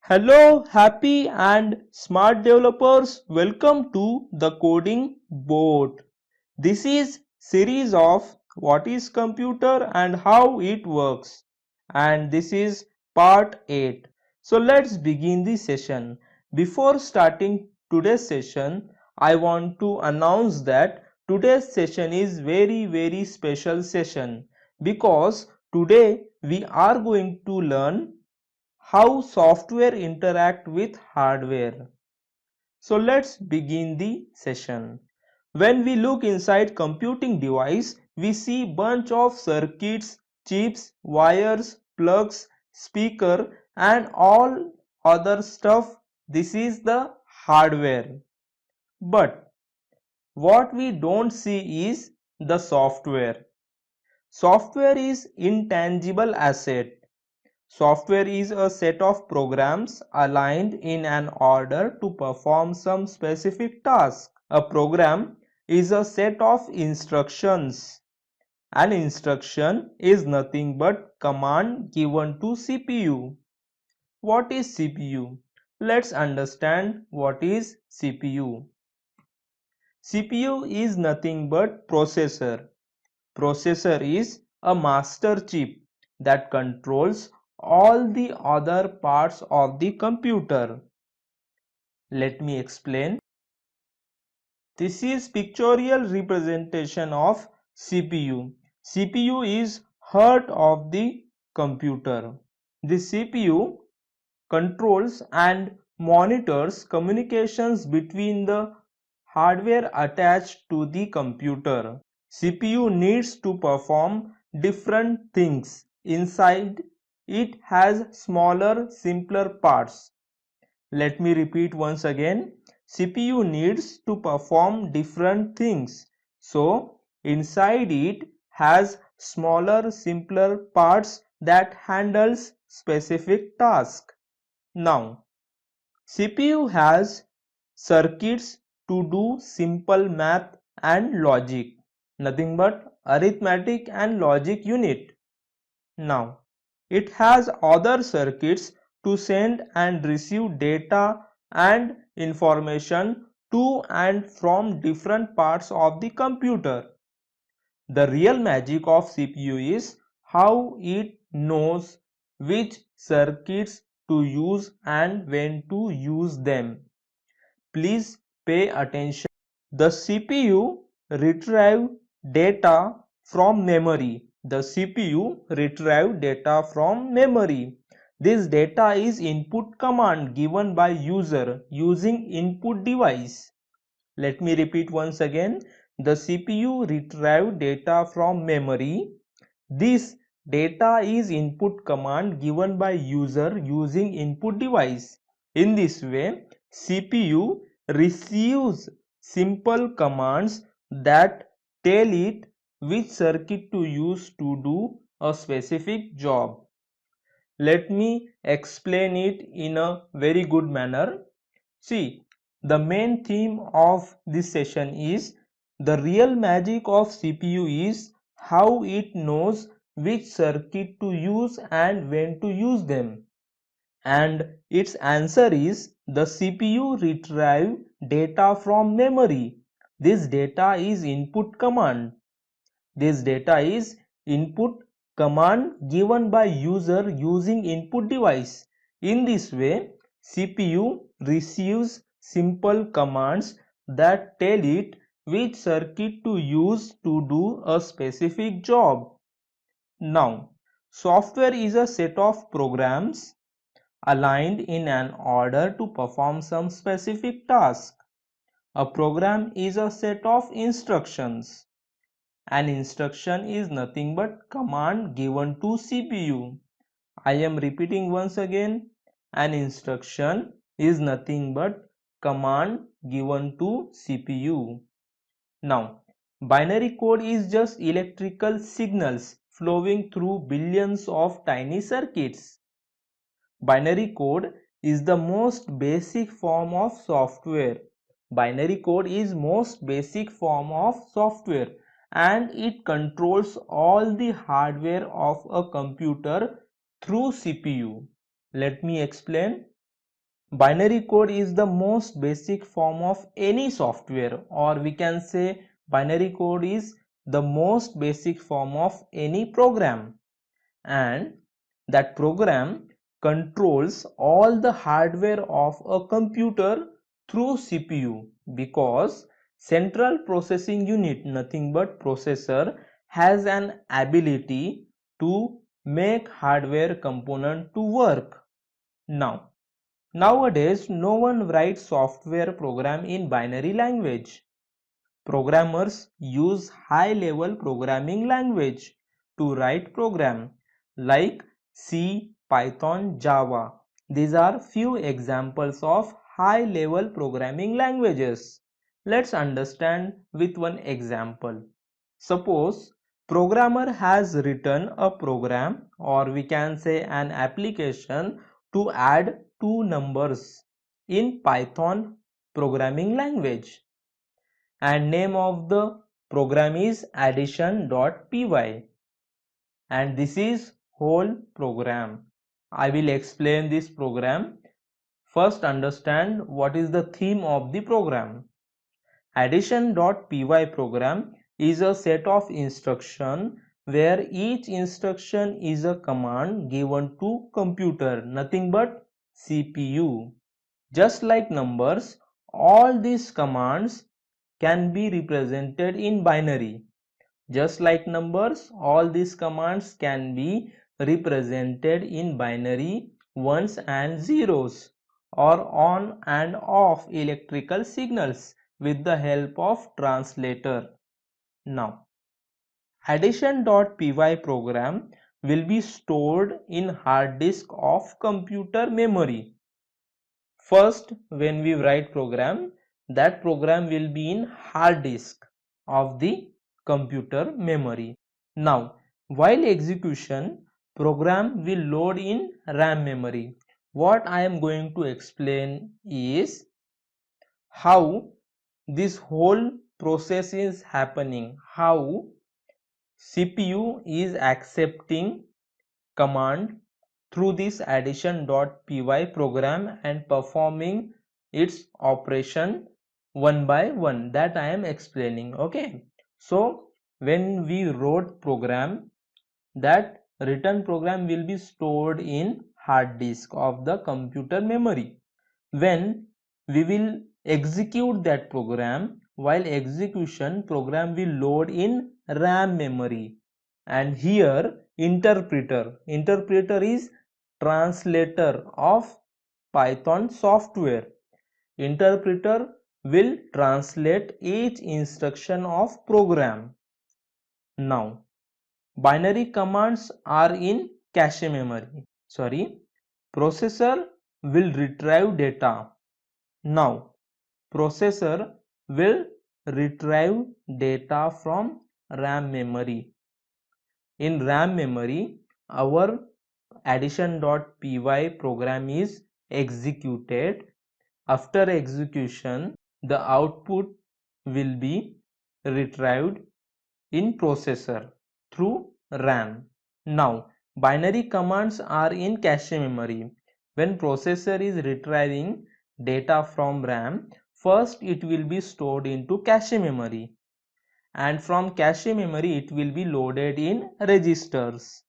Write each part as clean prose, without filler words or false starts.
Hello, happy and smart developers. Welcome to the coding board. This is series of what is computer and how it works. And this is part 8. So let's begin the session. Before starting today's session, I want to announce that today's session is very special session because today we are going to learn how software interact with hardware. So let's begin the session. When we look inside computing device, we see bunch of circuits, chips, wires, plugs, speaker and all other stuff. This is the hardware. But what we don't see is the software. Software is intangible asset. Software is a set of programs aligned in an order to perform some specific task. A program is a set of instructions. An instruction is nothing but command given to CPU. What is CPU? Let's understand what is CPU. CPU is nothing but processor. Processor is a master chip that controls all the other parts of the computer. Let me explain. This is pictorial representation of CPU. CPU is heart of the computer. The CPU controls and monitors communications between the hardware attached to the computer. CPU needs to perform different things. Inside it has smaller, simpler parts. Let me repeat once again. CPU needs to perform different things. So inside it has smaller, simpler parts that handles specific task. Now CPU has circuits to do simple math and logic, nothing but arithmetic and logic unit. Now it has other circuits to send and receive data and information to and from different parts of the computer. The real magic of CPU is how it knows which circuits to use and when to use them. Please pay attention. The CPU retrieve data from memory. The CPU retrieve data from memory. This data is input command given by user using input device. Let me repeat once again. The CPU retrieve data from memory. This data is input command given by user using input device. In this way, CPU receives simple commands that tell it which circuit to use to do a specific job. Let me explain it in a very good manner. See, the main theme of this session is the real magic of CPU is how it knows which circuit to use and when to use them. And its answer is the CPU retrieve data from memory. This data is input command. This data is input command given by user using input device. In this way, CPU receives simple commands that tell it which circuit to use to do a specific job. Now, software is a set of programs aligned in an order to perform some specific task. A program is a set of instructions. An instruction is nothing but command given to CPU. I am repeating once again. An instruction is nothing but command given to CPU. Now, binary code is just electrical signals flowing through billions of tiny circuits. Binary code is the most basic form of software. Binary code is most basic form of software and it controls all the hardware of a computer through CPU. Let me explain. Binary code is the most basic form of any software, or we can say binary code is the most basic form of any program, and that program controls all the hardware of a computer through CPU, because central processing unit, nothing but processor, has an ability to make hardware component to work. Nowadays no one writes software program in binary language. Programmers use high level programming language to write program like C, Python, Java. These are few examples of high level programming languages. Let's understand with one example. Suppose programmer has written a program, or we can say an application, to add two numbers in Python programming language, and name of the program is addition.py, and this is whole program. I will explain this program. First understand what is the theme of the program. Addition.py program is a set of instruction where each instruction is a command given to computer, nothing but CPU. Just like numbers, all these commands can be represented in binary. Just like numbers, all these commands can be represented in binary ones and zeros, or on and off electrical signals with the help of translator. Now, addition.py program will be stored in hard disk of computer memory. First, when we write program, that program will be in hard disk of the computer memory. Now, while execution, program will load in RAM memory. What I am going to explain is how this whole process is happening, how CPU is accepting command through this addition.py program and performing its operation one by one, that I am explaining. Okay, so when we wrote program, that written program will be stored in hard disk of the computer memory. When we will execute that program, while execution, program will load in RAM memory, and here interpreter is translator of Python software. Interpreter will translate each instruction of program. Now, binary commands are in cache memory. Processor will retrieve data. Now, processor will retrieve data from RAM memory. In RAM memory, our addition.py program is executed. After execution, the output will be retrieved in processor through RAM. Now, binary commands are in cache memory. When processor is retrieving data from RAM, first it will be stored into cache memory, and from cache memory it will be loaded in registers.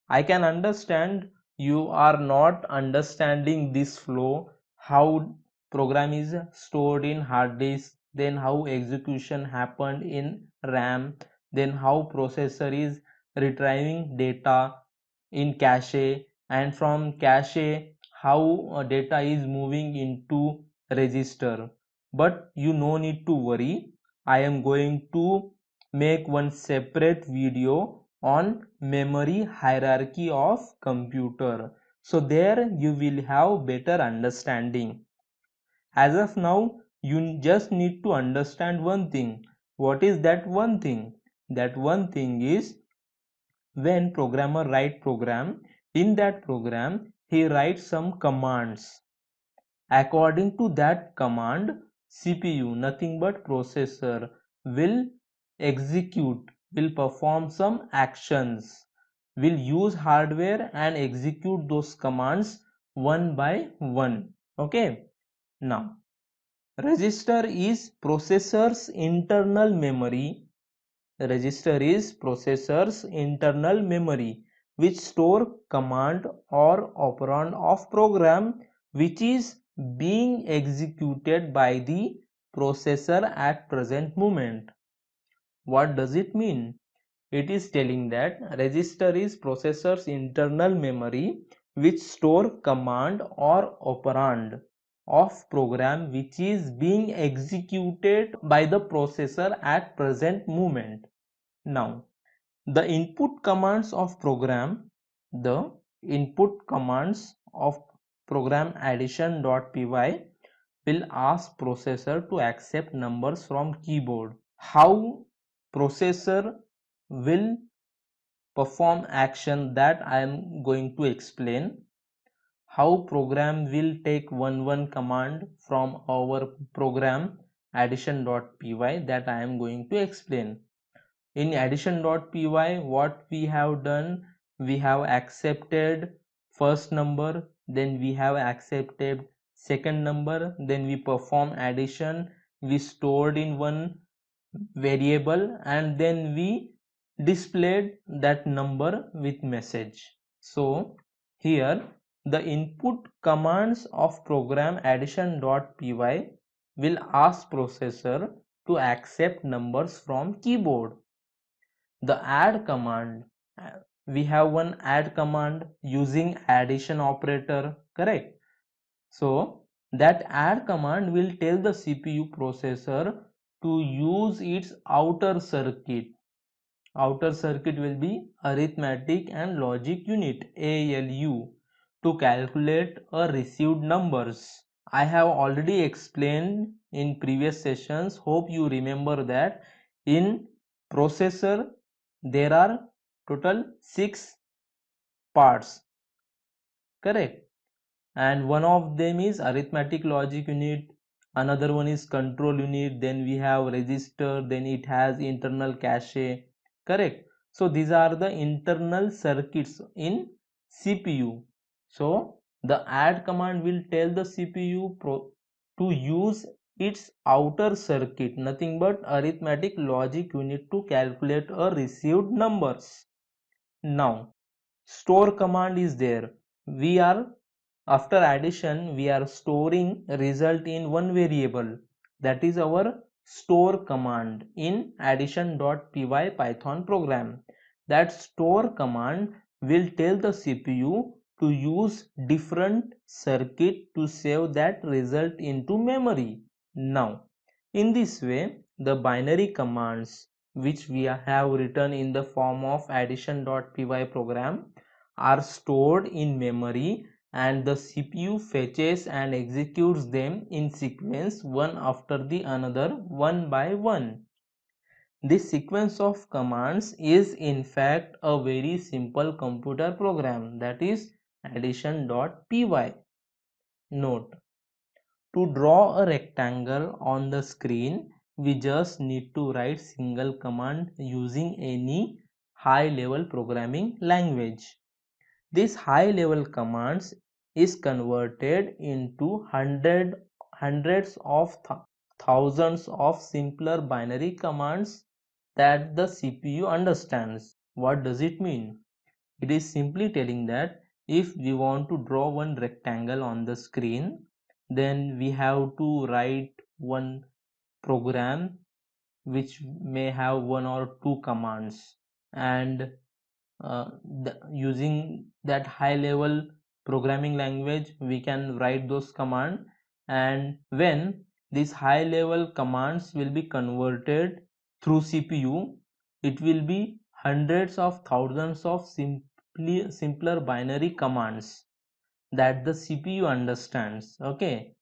I can understand you are not understanding this flow, how program is stored in hard disk, then how execution happened in RAM, then how processor is retrieving data in cache, and from cache how data is moving into register. But you no need to worry, I am going to make one separate video on memory hierarchy of computer, so there you will have better understanding. As of now, you just need to understand one thing. What is that one thing? That one thing is, when programmer write program, in that program he writes some commands. According to that command, CPU, nothing but processor, will execute, will perform some actions, will use hardware and execute those commands one by one. Okay. Now, register is processor's internal memory. Register is processor's internal memory which store command or operand of program which is being executed by the processor at present moment. What does it mean? It is telling that register is processor's internal memory which store command or operand of program which is being executed by the processor at present moment. Now, the input commands of program, the input commands of program addition.py will ask processor to accept numbers from keyboard. How processor will perform action, that I am going to explain. How program will take one command from our program addition.py, that I am going to explain. In addition.py, what we have done, we have accepted first number, then we have accepted second number, then we perform addition, we stored in one variable, and then we displayed that number with message. So here the input commands of program addition.py will ask processor to accept numbers from keyboard. The add command, we have one add command using addition operator, correct? So that add command will tell the CPU processor to use its outer circuit. Outer circuit will be arithmetic and logic unit, ALU, to calculate a received numbers. I have already explained in previous sessions. Hope you remember that in processor there are total 6 parts, correct? And one of them is arithmetic logic unit, another one is control unit, then we have register, then it has internal cache, correct? So these are the internal circuits in CPU. So the add command will tell the CPU to use its outer circuit, nothing but arithmetic logic unit, to calculate a received numbers. Now store command is there. We are, after addition, we are storing result in one variable, that is our store command in addition.py Python program. That store command will tell the CPU to use different circuit to save that result into memory. Now in this way the binary commands which we have written in the form of addition.py program are stored in memory, and the CPU fetches and executes them in sequence one after the another, one by one. This sequence of commands is in fact a very simple computer program, that is addition.py. Note: to draw a rectangle on the screen, we just need to write single command using any high level programming language. This high level commands is converted into hundreds of thousands of simpler binary commands that the CPU understands. What does it mean? It is simply telling that if we want to draw one rectangle on the screen, then we have to write one program which may have one or two commands, and using that high level programming language we can write those commands, and when these high level commands will be converted through CPU, it will be hundreds of thousands of simpler binary commands that the CPU understands, okay,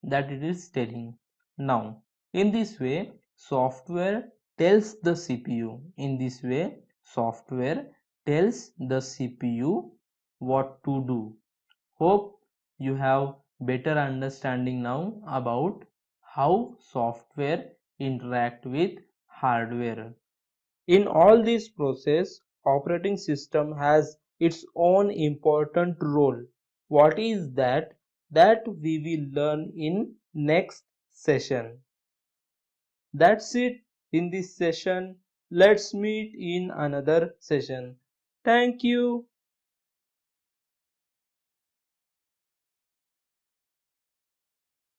that it is telling. Now in this way software tells the CPU, in this way software tells the CPU what to do. Hope you have better understanding now about how software interact with hardware. In all this process, operating system has its own important role. What is that? that we will learn in next session. That's it in this session. Let's meet in another session. Thank you.